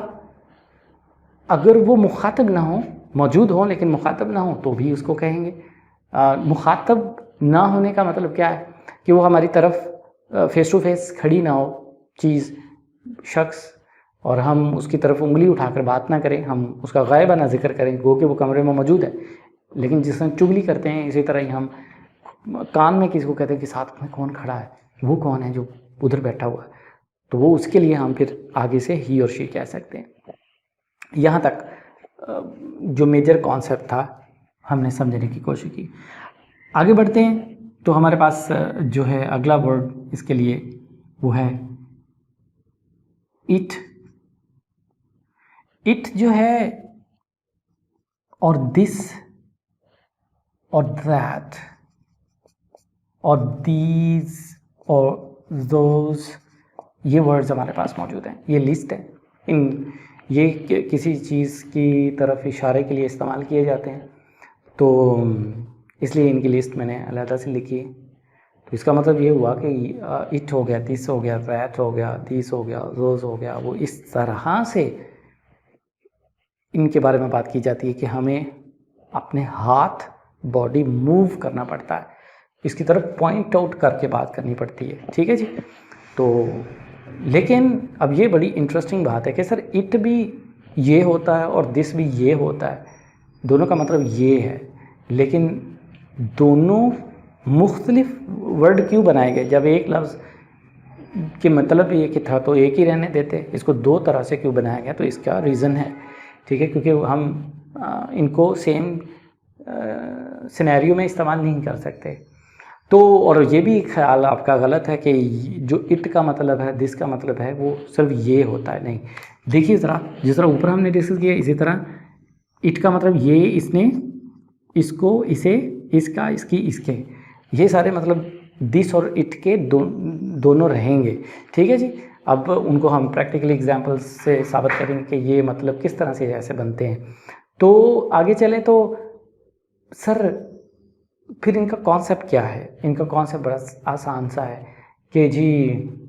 अगर वो मुखातब ना हो, मौजूद हो लेकिन मुखातब ना हो तो भी उसको कहेंगे। मुखातब ना होने का मतलब क्या है कि वो हमारी तरफ फेस टू फेस खड़ी ना हो चीज़, शख्स, और हम उसकी तरफ उंगली उठाकर बात ना करें, हम उसका गायबाना जिक्र करें, गो कि वो कमरे में मौजूद है। लेकिन जिस तरह चुगली करते हैं, इसी तरह ही हम कान में किसी को कहते हैं कि साथ में कौन खड़ा है, वो कौन है जो उधर बैठा हुआ है, तो वो उसके लिए हम फिर आगे से ही और शी कह सकते हैं। यहाँ तक जो मेजर कॉन्सेप्ट था हमने समझने की कोशिश की। आगे बढ़ते हैं तो हमारे पास जो है अगला वर्ड इसके लिए वो है इट। इट जो है और दिस और दैट और दीज और दोज, ये वर्ड्स हमारे पास मौजूद हैं। ये लिस्ट है, ये किसी चीज़ की तरफ इशारे के लिए इस्तेमाल किए जाते हैं, तो इसलिए इनकी लिस्ट मैंने अलग से लिखी है। तो इसका मतलब ये हुआ कि इट हो गया, दिस हो गया, दैट हो गया, दिस हो गया, दोज हो गया। वो इस तरह से इनके बारे में बात की जाती है कि हमें अपने हाथ, बॉडी मूव करना पड़ता है, इसकी तरफ पॉइंट आउट करके बात करनी पड़ती है। ठीक है जी। तो लेकिन अब ये बड़ी इंटरेस्टिंग बात है कि सर इट भी ये होता है और दिस भी ये होता है, दोनों का मतलब ये है, लेकिन दोनों मुख्तलिफ वर्ड क्यों बनाए गए? जब एक लफ्ज़ के मतलब एक ही था तो एक ही रहने देते, इसको दो तरह से क्यों बनाया गया? तो इसका रीज़न है, ठीक है, क्योंकि हम इनको सेम सिनेरियो में इस्तेमाल नहीं कर सकते। तो और ये भी ख्याल आपका गलत है कि जो इट का मतलब है, दिस का मतलब है, वो सिर्फ ये होता है, नहीं। देखिए ज़रा, जिस तरह ऊपर हमने डिस्कस किया, इसी तरह इट का मतलब ये, इसने, इसको, इसे, इसका, इसकी, इसके, ये सारे मतलब दिस और इट के दोनों रहेंगे। ठीक है जी। अब उनको हम प्रैक्टिकल एग्जांपल्स से साबित करेंगे कि ये मतलब किस तरह से ऐसे बनते हैं। तो आगे चलें तो सर फिर इनका कॉन्सेप्ट क्या है? इनका कॉन्सेप्ट बड़ा आसान सा है कि जी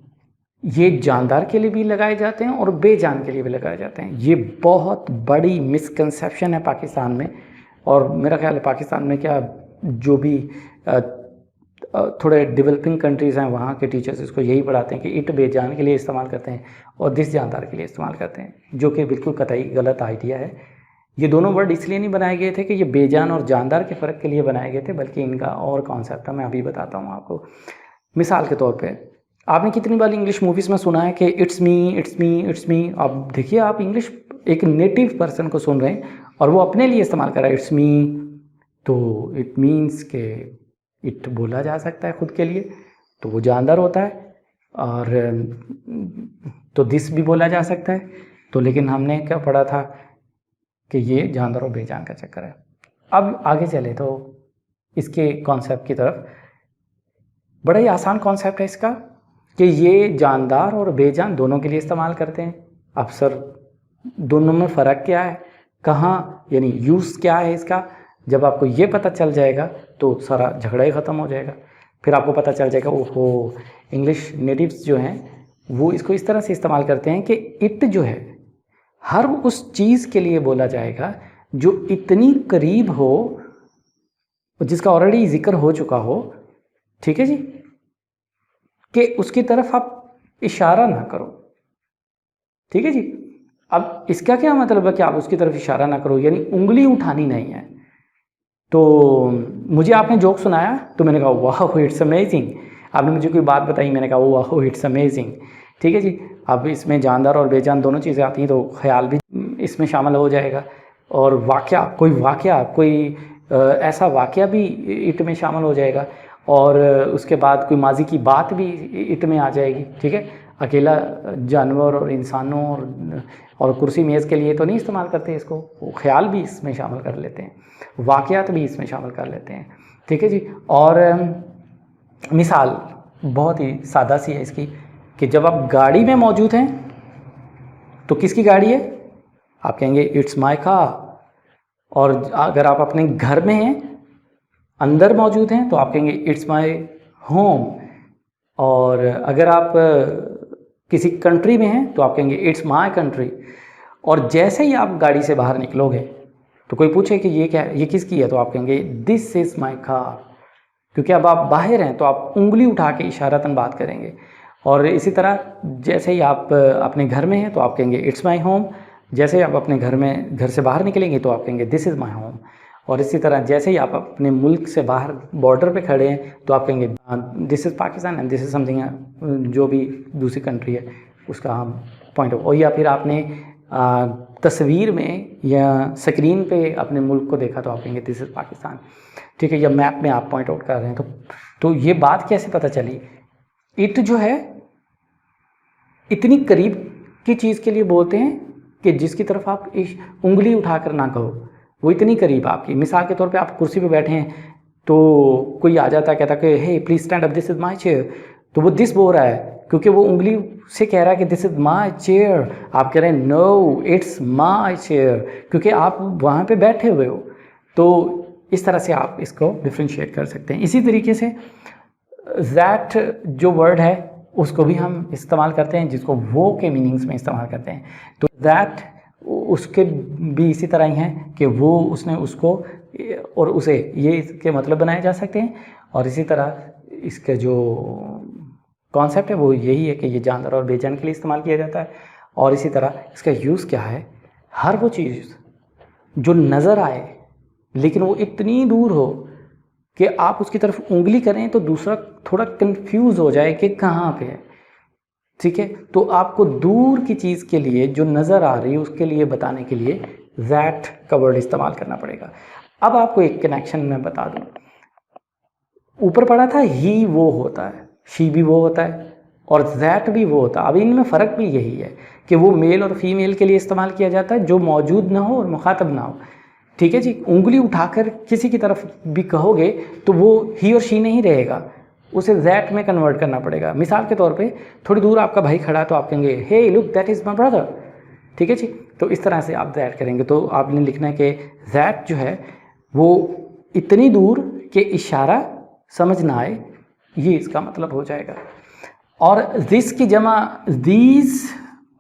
ये जानदार के लिए भी लगाए जाते हैं और बेजान के लिए भी लगाए जाते हैं। ये बहुत बड़ी मिसकंसेप्शन है पाकिस्तान में, और मेरा ख्याल है पाकिस्तान में क्या, जो भी थोड़े डेवलपिंग कंट्रीज़ हैं वहाँ के टीचर्स इसको यही पढ़ाते हैं कि इट बेजान के लिए इस्तेमाल करते हैं और दिस जानदार के लिए इस्तेमाल करते हैं, जो कि बिल्कुल कतई गलत आइडिया है। ये दोनों वर्ड इसलिए नहीं बनाए गए थे कि ये बेजान और जानदार के फ़र्क के लिए बनाए गए थे, बल्कि इनका और कॉन्सेप्ट है, मैं अभी बताता हूँ आपको। मिसाल के तौर पे आपने कितनी बार इंग्लिश मूवीज़ में सुना है कि it's me, it's me, it's me. अब देखिए, आप इंग्लिश एक नेटिव पर्सन को सुन रहे हैं और वो अपने लिए इस्तेमाल कर रहा है इट्स मी, तो इट मीन्स के इट बोला जा सकता है खुद के लिए, तो वो जानदार होता है। और तो दिस भी बोला जा सकता है, तो लेकिन हमने क्या पढ़ा था कि ये जानदार और बेजान का चक्कर है। अब आगे चले तो इसके कॉन्सेप्ट की तरफ। बड़ा ही आसान कॉन्सेप्ट है इसका कि ये जानदार और बेजान दोनों के लिए इस्तेमाल करते हैं। अब सर दोनों में फ़र्क क्या है, कहाँ, यानी यूज़ क्या है इसका? जब आपको ये पता चल जाएगा तो सारा झगड़ा ही ख़त्म हो जाएगा। फिर आपको पता चल जाएगा ओहो, इंग्लिश नेटिव्स जो हैं वो इसको इस तरह से इस्तेमाल करते हैं कि इट जो है हर उस चीज़ के लिए बोला जाएगा जो इतनी करीब हो, जिसका ऑलरेडी जिक्र हो चुका हो, ठीक है जी, कि उसकी तरफ आप इशारा ना करो। ठीक है जी। अब इसका क्या मतलब है कि आप उसकी तरफ इशारा ना करो, यानी उंगली उठानी नहीं है। तो मुझे आपने जोक सुनाया तो मैंने कहा वाह इट्स अमेजिंग, आपने मुझे कोई बात बताई, मैंने कहा वाह इट्स अमेजिंग। ठीक है जी। अब इसमें जानदार और बेजान दोनों चीज़ें आती हैं तो ख्याल भी इसमें शामिल हो जाएगा, और वाक़या कोई ऐसा वाक़या भी इट में शामिल हो जाएगा, और उसके बाद कोई माजी की बात भी इट में आ जाएगी। ठीक है। अकेला जानवर और इंसानों और कुर्सी मेज़ के लिए तो नहीं इस्तेमाल करते इसको, वो ख्याल भी इसमें शामिल कर लेते हैं, वाक़यात भी इसमें शामिल कर लेते हैं। ठीक है जी। और मिसाल बहुत ही सादा सी है इसकी कि जब आप गाड़ी में मौजूद हैं तो किसकी गाड़ी है, आप कहेंगे इट्स माय कार। और अगर आप अपने घर में हैं, अंदर मौजूद हैं, तो आप कहेंगे इट्स माय होम। और अगर आप किसी कंट्री में हैं तो आप कहेंगे इट्स माय कंट्री। और जैसे ही आप गाड़ी से बाहर निकलोगे तो कोई पूछे कि ये क्या है, ये किसकी है, तो आप कहेंगे दिस इज़ माय कार, क्योंकि अब आप बाहर हैं तो आप उंगली उठा के इशारतन बात करेंगे। और इसी तरह जैसे ही आप अपने घर में हैं तो आप कहेंगे इट्स माय होम, जैसे ही आप अपने घर से बाहर निकलेंगे तो आप कहेंगे दिस इज़ माय होम। और इसी तरह जैसे ही आप अपने मुल्क से बाहर बॉर्डर पे खड़े हैं तो आप कहेंगे this is Pakistan and this is something, जो भी दूसरी कंट्री है उसका हम पॉइंट ऑफ। और या फिर आपने तस्वीर में या स्क्रीन पे अपने मुल्क को देखा तो आप कहेंगे दिस इज़ पाकिस्तान। ठीक है। या मैप में आप पॉइंट आउट कर रहे हैं तो ये बात कैसे पता चली, इट जो है इतनी करीब की चीज़ के लिए बोलते हैं कि जिसकी तरफ आप उंगली उठाकर ना कहो, वो इतनी करीब आपकी। मिसाल के तौर पे आप कुर्सी पे बैठे हैं तो कोई आ जाता है, कहता कि hey please stand up, this is my chair, तो वो दिस बोल रहा है क्योंकि वो उंगली से कह रहा है कि दिस इज़ माय चेयर। आप कह रहे हैं नो इट्स माय चेयर, क्योंकि आप वहाँ पे बैठे हुए हो। तो इस तरह से आप इसको डिफ्रेंशिएट कर सकते हैं। इसी तरीके से दैट जो वर्ड है उसको भी हम इस्तेमाल करते हैं, जिसको वो के मीनिंग्स में इस्तेमाल करते हैं। तो दैट उसके भी इसी तरह ही हैं कि वो, उसने, उसको और उसे, ये इसके मतलब बनाए जा सकते हैं। और इसी तरह इसका जो कॉन्सेप्ट है वो यही है कि ये जानदार और बेजान के लिए इस्तेमाल किया जाता है। और इसी तरह इसका यूज़ क्या है, हर वो चीज़ जो नज़र आए लेकिन वो इतनी दूर हो कि आप उसकी तरफ उंगली करें तो दूसरा थोड़ा कंफ्यूज हो जाए कि कहाँ पे है। ठीक है। तो आपको दूर की चीज़ के लिए जो नज़र आ रही है उसके लिए बताने के लिए दैट का वर्ड इस्तेमाल करना पड़ेगा। अब आपको एक कनेक्शन मैं बता दूं, ऊपर पढ़ा था ही वो होता है, शी भी वो होता है और दैट भी वो होता है। अब इनमें फ़र्क भी यही है कि वो मेल और फीमेल के लिए इस्तेमाल किया जाता है जो मौजूद ना हो और मुखातब ना हो। ठीक है जी। उंगली उठाकर किसी की तरफ भी कहोगे तो वो ही और शी नहीं रहेगा, उसे दैट में कन्वर्ट करना पड़ेगा। मिसाल के तौर पे थोड़ी दूर आपका भाई खड़ा तो आप कहेंगे hey look that is my brother. ठीक है जी। तो इस तरह से आप दैट करेंगे। तो आपने लिखना है कि दैट जो है वो इतनी दूर कि इशारा समझ ना आए, ये इसका मतलब हो जाएगा। और दिस की जमा दीज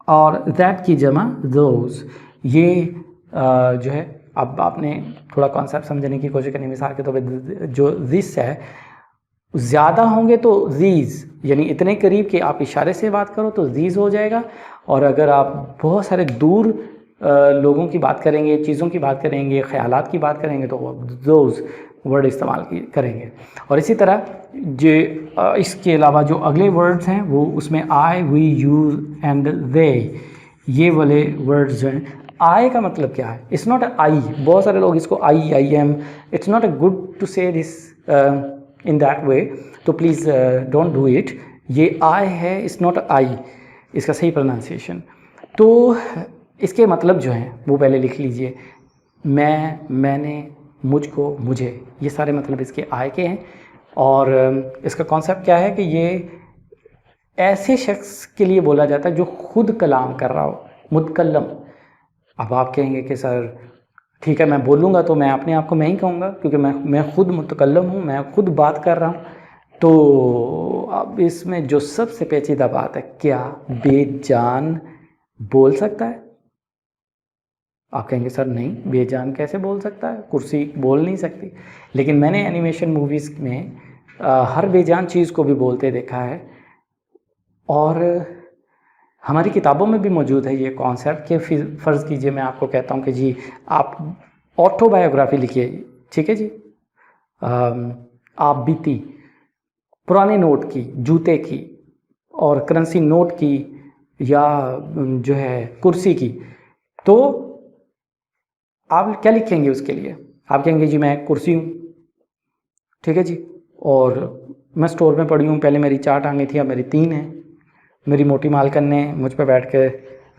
और दैट की जमा दोज, ये जो है अब आपने थोड़ा कॉन्सेप्ट समझने की कोशिश करनी। मिसाल के तौर पे जो दिस है ज़्यादा होंगे तो दीज, यानी इतने करीब कि आप इशारे से बात करो तो दीज हो जाएगा। और अगर आप बहुत सारे दूर लोगों की बात करेंगे, चीज़ों की बात करेंगे, ख्यालात की बात करेंगे तो दोज वर्ड इस्तेमाल करेंगे। और इसी तरह जो इसके अलावा जो अगले वर्ड्स हैं वो उसमें आई, वी, यू एंड दे, ये वाले वर्ड्स जो हैं। आई का मतलब क्या है, इट्स नॉट आई। बहुत सारे लोग इसको I am, it's not a good to say this in that way, तो प्लीज़ डोंट डू इट। ये आई है, इट्स नॉट आई, इसका सही प्रोनाउंसिएशन। तो इसके मतलब जो हैं वो पहले लिख लीजिए। मैं, मैंने, मुझको, मुझे, ये सारे मतलब इसके आई के हैं। और इसका कॉन्सेप्ट क्या है कि ये ऐसे शख्स के लिए बोला जाता है जो खुद कलाम कर रहा हो, मुतकल्लम। अब आप कहेंगे कि सर ठीक है, मैं बोलूँगा तो मैं अपने आप को मैं ही कहूँगा, क्योंकि मैं खुद मुतकल्लम हूँ, मैं खुद बात कर रहा हूँ। तो अब इसमें जो सबसे पेचीदा बात है, क्या बेजान बोल सकता है? आप कहेंगे सर नहीं, बेजान कैसे बोल सकता है, कुर्सी बोल नहीं सकती। लेकिन मैंने एनिमेशन मूवीज़ में हर बेजान चीज़ को भी बोलते देखा है, और हमारी किताबों में भी मौजूद है ये कॉन्सेप्ट कि फ़र्ज़ कीजिए मैं आपको कहता हूँ कि जी आप ऑटोबायोग्राफी लिखिए, ठीक है जी, आप बीती पुराने नोट की, जूते की और करेंसी नोट की, या जो है कुर्सी की, तो आप क्या लिखेंगे उसके लिए? आप कहेंगे जी मैं कुर्सी हूँ, ठीक है जी, और मैं स्टोर में पड़ी हूँ, पहले मेरी 4 टांगें थी, अब मेरी 3 हैं, मेरी मोटी मालकन ने मुझ पर बैठ के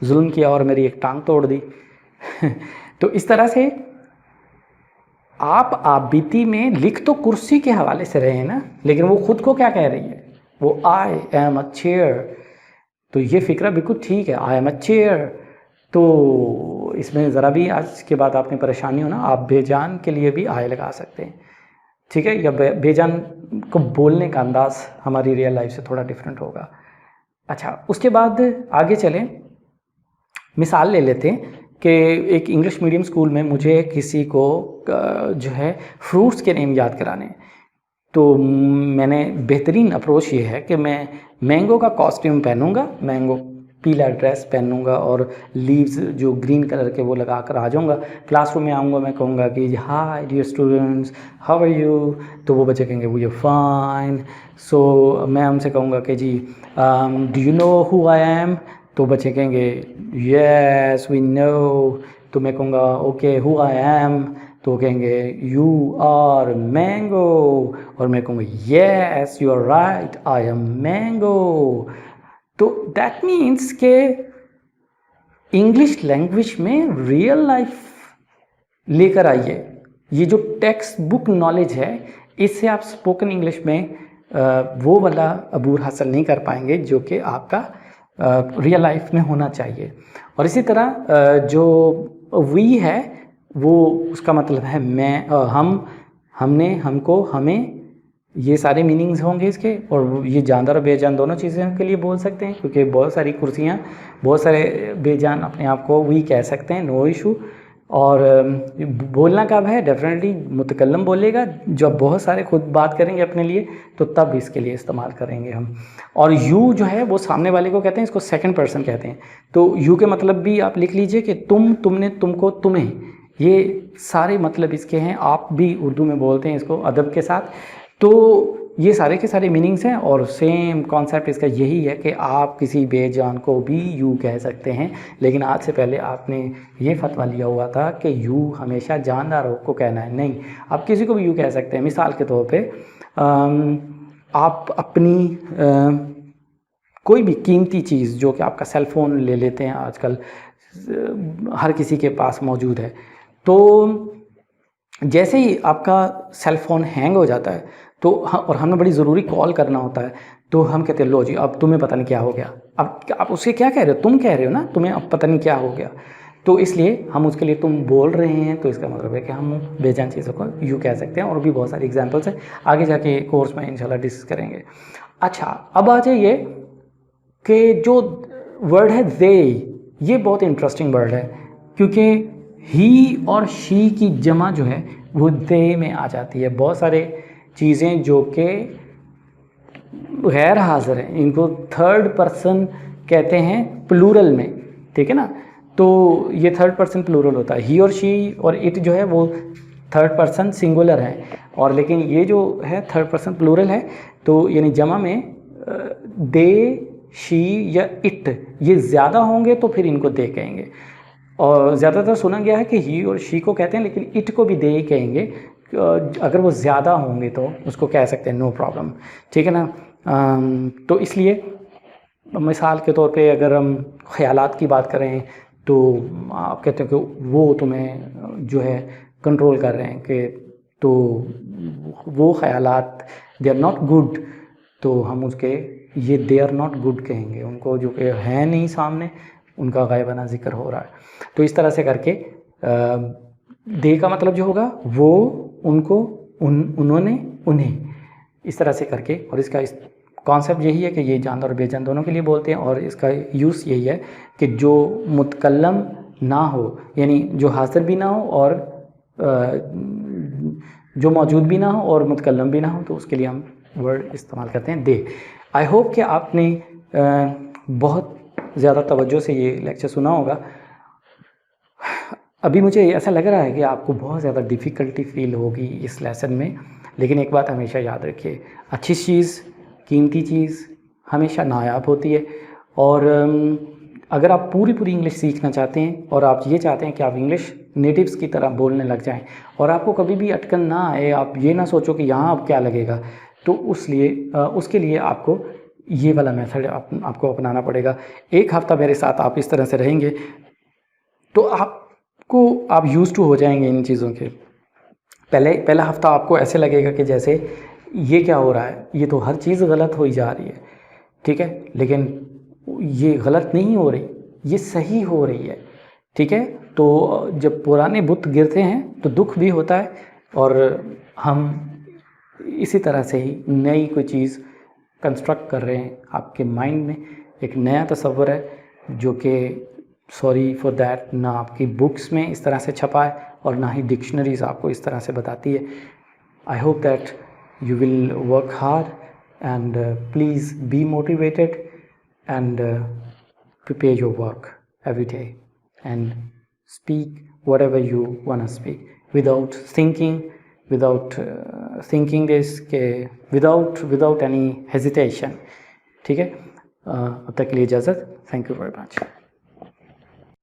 जुल्म किया और मेरी एक टांग तोड़ दी। तो इस तरह से आप बीती में लिख तो कुर्सी के हवाले से रहे हैं ना, लेकिन वो खुद को क्या कह रही है? वो आई एम अ चेयर। तो ये फिक्रा बिल्कुल ठीक है, आई एम अ चेयर। तो इसमें ज़रा भी आज के बाद आपने परेशानी हो ना, आप बेजान के लिए भी आई लगा सकते हैं, ठीक है, या बेजान को बोलने का अंदाज़ हमारी रियल लाइफ से थोड़ा डिफरेंट होगा। अच्छा, उसके बाद आगे चलें, मिसाल ले लेते हैं कि एक इंग्लिश मीडियम स्कूल में मुझे किसी को जो है फ्रूट्स के नेम याद कराने, तो मैंने बेहतरीन अप्रोच ये है कि मैं मैंगो का कॉस्ट्यूम पहनूंगा, मैंगो पीला ड्रेस पहनूंगा और लीव्स जो ग्रीन कलर के वो लगा कर आ जाऊँगा। क्लासरूम में आऊँगा, मैं कहूँगा कि hi dear students, how are you? तो वो बच्चे कहेंगे वी आर फाइन। सो मैं उनसे कहूँगा कि जी do you know who I am? तो बच्चे कहेंगे येस वी नो। तो मैं कहूँगा ओके हु आई एम? तो कहेंगे यू आर मैंगो, और मैं कहूँगा yes you are right I am mango. तो दैट मीन्स के इंग्लिश लैंग्वेज में रियल लाइफ लेकर आइए। ये जो टेक्स्ट बुक नॉलेज है, इससे आप स्पोकन इंग्लिश में वो वाला अबूर हासिल नहीं कर पाएंगे जो कि आपका रियल लाइफ में होना चाहिए। और इसी तरह जो वी है वो उसका मतलब है मैं, हम, हमने, हमको, हमें, ये सारे मीनिंग्स होंगे इसके। और ये जानदार और बेजान दोनों चीज़ें के लिए बोल सकते हैं, क्योंकि बहुत सारी कुर्सियाँ, बहुत सारे बेजान अपने आप को वी कह सकते हैं, नो इशू। और बोलना कब है? डेफिनेटली मुतकल्लम बोलेगा जब बहुत सारे खुद बात करेंगे अपने लिए, तो तब इसके लिए इस्तेमाल करेंगे हम। और यू जो है वो सामने वाले को कहते हैं, इसको सेकंड पर्सन कहते हैं। तो यू के मतलब भी आप लिख लीजिए कि तुम, तुमने, तुमको, तुम्हें, ये सारे मतलब इसके हैं। आप भी उर्दू में बोलते हैं इसको अदब के साथ। तो ये सारे के सारे मीनिंग्स हैं, और सेम कॉन्सेप्ट इसका यही है कि आप किसी बेजान को भी यू कह सकते हैं। लेकिन आज से पहले आपने ये फतवा लिया हुआ था कि यू हमेशा जानदारों को कहना है, नहीं, आप किसी को भी यू कह सकते हैं। मिसाल के तौर पे आप अपनी कोई भी कीमती चीज़, जो कि आपका सेल फ़ोन ले लेते हैं आजकल, हर किसी के पास मौजूद है, तो जैसे ही आपका सेल फ़ोन हैंग हो जाता है तो और हमने बड़ी ज़रूरी कॉल करना होता है, तो हम कहते हैं लो जी अब तुम्हें पता नहीं क्या हो गया। अब आप उससे क्या कह रहे हो? तुम कह रहे हो ना, तुम्हें अब पता नहीं क्या हो गया। तो इसलिए हम उसके लिए तुम बोल रहे हैं, तो इसका मतलब है कि हम बेजान चीज़ों को यूँ कह सकते हैं। और भी बहुत सारी एग्जांपल्स हैं, आगे जाके कोर्स में इंशाल्लाह डिस्कस करेंगे। अच्छा, अब आ जाइए कि जो वर्ड है दे, ये बहुत इंटरेस्टिंग वर्ड है, क्योंकि ही और शी की जमा जो है वो दे में आ जाती है। बहुत सारे चीज़ें जो कि गैर हाज़िर हैं, इनको थर्ड पर्सन कहते हैं प्लूरल में, ठीक है ना। तो ये थर्ड पर्सन प्लूरल होता है। ही और शी और इट जो है वो थर्ड पर्सन सिंगुलर है, और लेकिन ये जो है थर्ड पर्सन प्लूरल है। तो यानी जमा में दे, शी या इट ये ज़्यादा होंगे तो फिर इनको दे कहेंगे। और ज़्यादातर सुना गया है कि ही और शी को कहते हैं, लेकिन इट को भी दे ही कहेंगे। अगर वो ज़्यादा होंगे तो उसको कह सकते हैं, नो प्रॉब्लम, ठीक है ना। तो इसलिए मिसाल के तौर पे अगर हम ख़यालात की बात करें, तो आप कहते हैं कि वो तुम्हें जो है कंट्रोल कर रहे हैं, कि तो वो ख़यालात दे आर नॉट गुड, तो हम उसके ये दे आर नॉट गुड कहेंगे उनको, जो कि है नहीं सामने, उनका गायबाना जिक्र हो रहा है। तो इस तरह से करके दे का मतलब जो होगा वो, उनको, उन्होंने, उन्हें, इस तरह से करके। और इसका कॉन्सेप्ट यही है कि ये जानदार और बेजान दोनों के लिए बोलते हैं। और इसका यूज़ यही है कि जो मुतकल्लम ना हो, यानी जो हाजिर भी ना हो और जो मौजूद भी ना हो और मुतकल्लम भी ना हो, तो उसके लिए हम वर्ड इस्तेमाल करते हैं दे। आई होप कि आपने बहुत ज़्यादा तवज्जो से ये लेक्चर सुना होगा। अभी मुझे ऐसा लग रहा है कि आपको बहुत ज़्यादा डिफ़िकल्टी फ़ील होगी इस लेसन में, लेकिन एक बात हमेशा याद रखिए, अच्छी चीज़, कीमती चीज़ हमेशा नायाब होती है। और अगर आप पूरी इंग्लिश सीखना चाहते हैं और आप ये चाहते हैं कि आप इंग्लिश नेटिव्स की तरह बोलने लग जाएं और आपको कभी भी अटकन ना आए, आप ये ना सोचो कि यहाँ अब क्या लगेगा, तो उसके लिए आपको ये वाला मेथड आपको अपनाना पड़ेगा। एक हफ़्ता मेरे साथ आप इस तरह से रहेंगे तो आप यूज़ टू हो जाएंगे इन चीज़ों के। पहला हफ़्ता आपको ऐसे लगेगा कि जैसे ये क्या हो रहा है, ये तो हर चीज़ गलत हो जा रही है, ठीक है, लेकिन ये गलत नहीं हो रही, ये सही हो रही है, ठीक है। तो जब पुराने बुत गिरते हैं तो दुख भी होता है, और हम इसी तरह से ही नई कोई चीज़ कंस्ट्रक्ट कर रहे हैं। आपके माइंड में एक नया तस्वर है जो कि सॉरी फॉर दैट ना आपकी बुक्स में इस तरह से छपा है और ना ही डिक्शनरीज आपको इस तरह से बताती है। I hope that you will work hard and please be motivated and prepare your work every day and speak whatever you want to speak without thinking, without any hesitation, ठीक है। अब तक के लिए इजाज़त। Thank you very much.